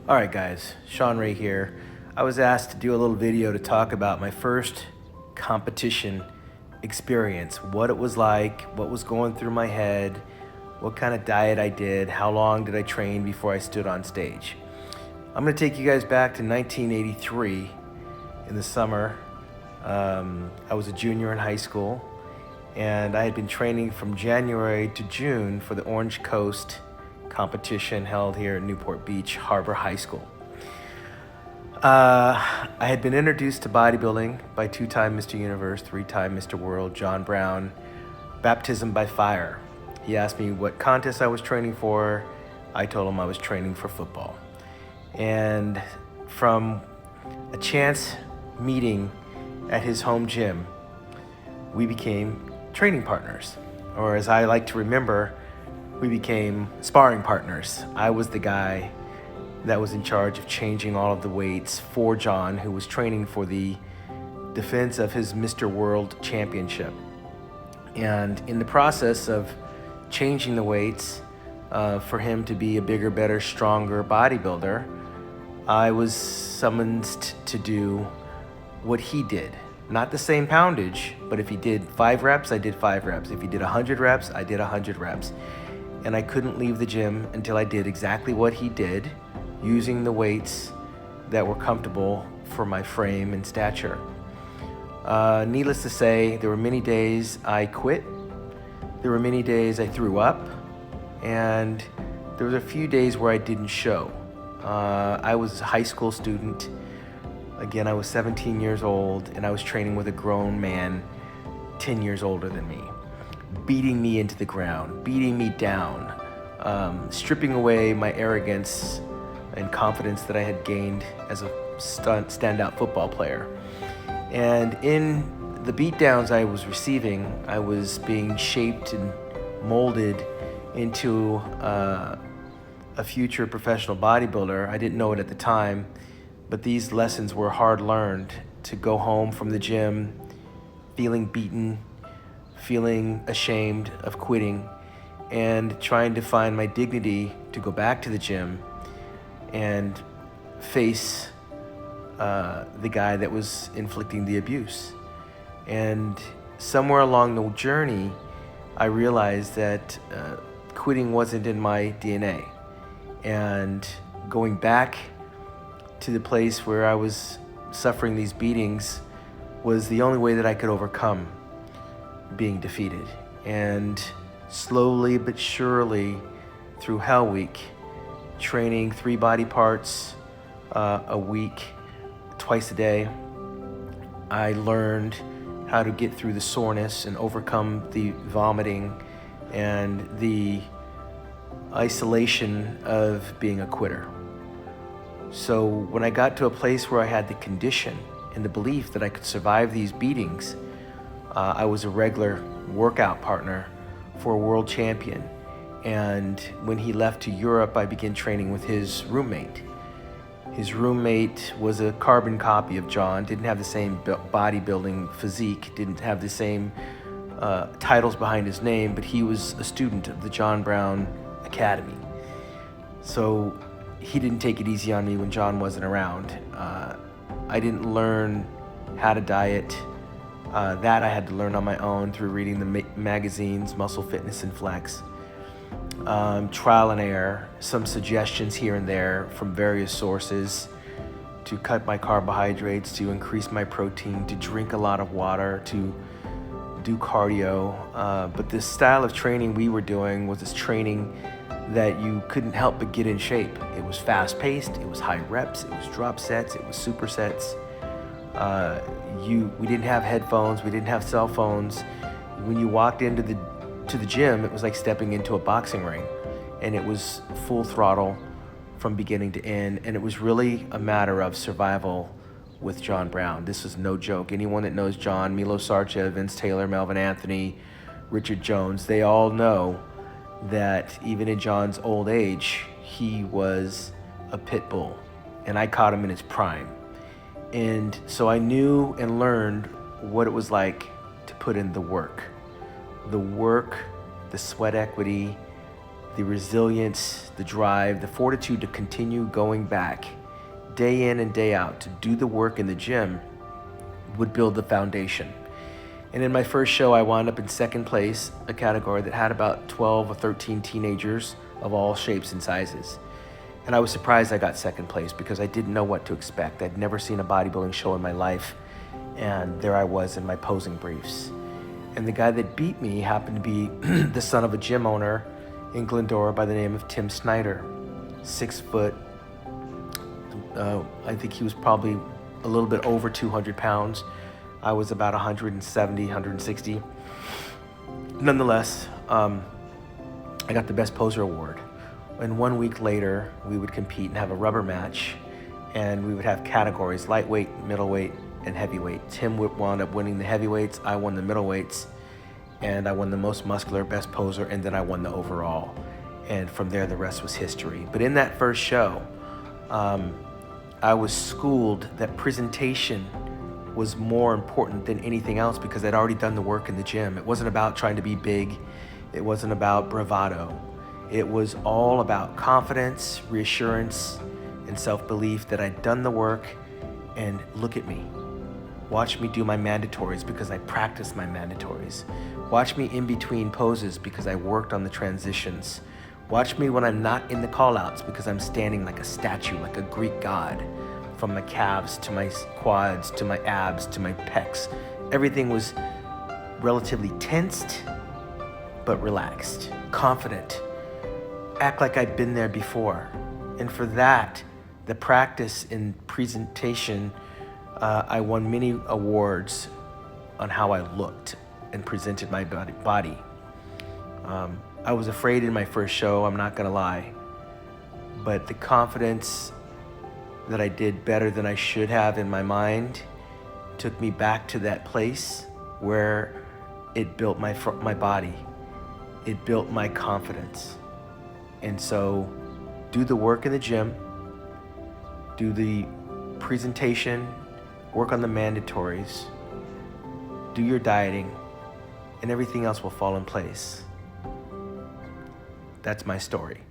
All right, guys, Shawn here. I was asked to do a little video to talk about my first competition experience, what it was like, what was going through my head, what kind of diet I did, how long did I train before I stood on stage. I'm gonna take you guys back to 1983 in the summer. I was a junior in high school, and I had been training from January to June for the Orange Coast competition held here at Newport Beach Harbor High School. I had been introduced to bodybuilding by two-time Mr. Universe, three-time Mr. World, John Brown, baptism by fire. He asked me what contest I was training for. I told him I was training for football. And from a chance meeting at his home gym, we became training partners, or as I like to remember, we became sparring partners. I was the guy that was in charge of changing all of the weights for John, who was training for the defense of his Mr. World Championship. And in the process of changing the weights for him to be a bigger, better, stronger bodybuilder, I was summoned to do what he did. Not the same poundage, but if he did 5 reps, I did 5 reps. If he did 100 reps, I did 100 reps. And I couldn't leave the gym until I did exactly what he did, using the weights that were comfortable for my frame and stature. Needless to say, there were many days I quit. There were many days I threw up, and there was a few days where I didn't show. I was a high school student. Again, I was 17 years old, and I was training with a grown man 10 years older than me, beating me into the ground, beating me down, stripping away my arrogance and confidence that I had gained as a standout football player. And in the beatdowns I was receiving, I was being shaped and molded into a future professional bodybuilder. I didn't know it at the time, but these lessons were hard learned. To go home from the gym feeling beaten, feeling ashamed of quitting, and trying to find my dignity to go back to the gym and face the guy that was inflicting the abuse. And somewhere along the journey, I realized that quitting wasn't in my DNA. And going back to the place where I was suffering these beatings was the only way that I could overcome being defeated. And slowly but surely, through Hell Week, training 3 body parts a week, twice a day, I learned how to get through the soreness and overcome the vomiting and the isolation of being a quitter. So when I got to a place where I had the condition and the belief that I could survive these beatings, I was a regular workout partner for a world champion. And when he left to Europe, I began training with his roommate. His roommate was a carbon copy of John, didn't have the same bodybuilding physique, didn't have the same titles behind his name, but he was a student of the John Brown Academy. So he didn't take it easy on me when John wasn't around. I didn't learn how to diet. That I had to learn on my own through reading the magazines, Muscle, Fitness, and Flex. Trial and error, some suggestions here and there from various sources to cut my carbohydrates, to increase my protein, to drink a lot of water, to do cardio. But this style of training we were doing was this training that you couldn't help but get in shape. It was fast-paced, it was high reps, it was drop sets, it was supersets. We didn't have headphones, we didn't have cell phones. When you walked into the gym, it was like stepping into a boxing ring, and it was full throttle from beginning to end, and it was really a matter of survival with John Brown. This is no joke. Anyone that knows John, Milo Sarcha, Vince Taylor, Melvin Anthony, Richard Jones, they all know that even in John's old age, he was a pit bull, and I caught him in his prime. And so I knew and learned what it was like to put in the work, the sweat equity, the resilience, the drive, the fortitude to continue going back day in and day out to do the work in the gym would build the foundation. And in my first show, I wound up in second place, a category that had about 12 or 13 teenagers of all shapes and sizes. And I was surprised I got second place because I didn't know what to expect. I'd never seen a bodybuilding show in my life, and there I was in my posing briefs. And the guy that beat me happened to be the son of a gym owner in Glendora by the name of Tim Snyder. 6 foot, I think he was probably a little bit over 200 pounds. I was about 170, 160. Nonetheless, I got the Best Poser Award. And 1 week later, we would compete and have a rubber match, and we would have categories: lightweight, middleweight, and heavyweight. Tim would wound up winning the heavyweights, I won the middleweights, and I won the most muscular best poser, and then I won the overall. And from there, the rest was history. But in that first show, I was schooled that presentation was more important than anything else because I'd already done the work in the gym. It wasn't about trying to be big. It wasn't about bravado. It was all about confidence, reassurance, and self-belief that I'd done the work, and look at me. Watch me do my mandatories because I practiced my mandatories. Watch me in between poses because I worked on the transitions. Watch me when I'm not in the call-outs because I'm standing like a statue, like a Greek god. From my calves to my quads to my abs to my pecs. Everything was relatively tensed, but relaxed, confident. Act like I'd been there before. And for that, the practice in presentation, I won many awards on how I looked and presented my body. I was afraid in my first show, I'm not gonna lie, but the confidence that I did better than I should have in my mind took me back to that place where it built my body. It built my confidence. And so do the work in the gym, do the presentation, work on the mandatories, do your dieting, and everything else will fall in place. That's my story.